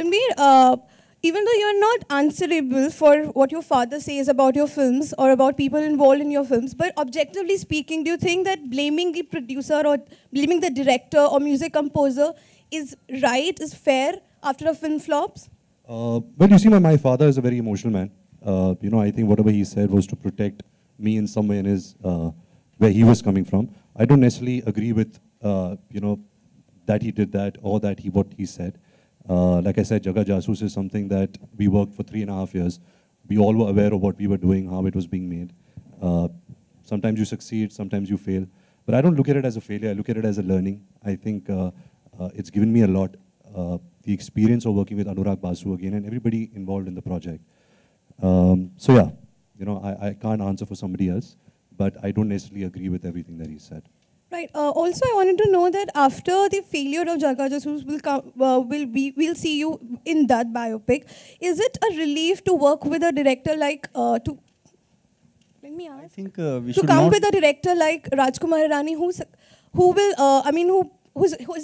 Ranveer, even though you're not answerable for what your father says about your films or about people involved in your films, but objectively speaking, do you think that blaming the producer or blaming the director or music composer is right, is fair after a film flops? Well, you see, my father is a very emotional man. I think whatever he said was to protect me in some way in his, where he was coming from. I don't necessarily agree with, that he did that or what he said. Like I said, Jaga Jasoos is something that we worked for 3.5 years. We all were aware of what we were doing, how it was being made. Sometimes you succeed, sometimes you fail. But I don't look at it as a failure, I look at it as a learning. I think it's given me a lot. The experience of working with Anurag Basu again and everybody involved in the project. So yeah, I can't answer for somebody else, but I don't necessarily agree with everything that he said. Right. Also, I wanted to know that after the failure of Jaga Jasoos we'll see you in that biopic. Is it a relief to work with a director like let me ask? I think to we should come not... with a director like Rajkumar Hirani, who's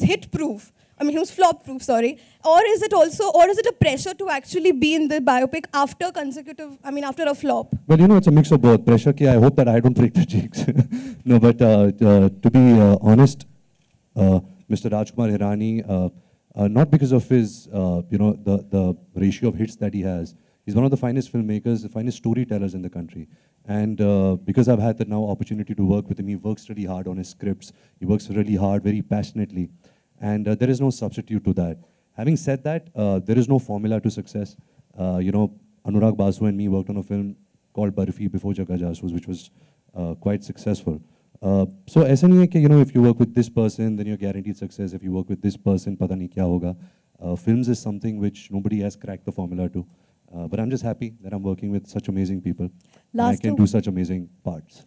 hit proof. Who's flop proof. Sorry. Or is it a pressure to actually be in the biopic after a flop? Well, it's a mix of both. Pressure ki, I hope that I don't break the jinx. No, but to be honest, Mr. Rajkumar Hirani, not because of his, the ratio of hits that he has. He's one of the finest filmmakers, the finest storytellers in the country. And because I've had the now opportunity to work with him, he works really hard on his scripts. He works really hard, very passionately. And there is no substitute to that. Having said that, there is no formula to success. Anurag Basu and me worked on a film called Barfi before Jaga Jasoos, which was quite successful. So aisa nahi hai ki, if you work with this person, then you're guaranteed success. If you work with this person, pata nahi kya hoga. Films is something which nobody has cracked the formula to. But I'm just happy that I'm working with such amazing people. And I can do such amazing parts.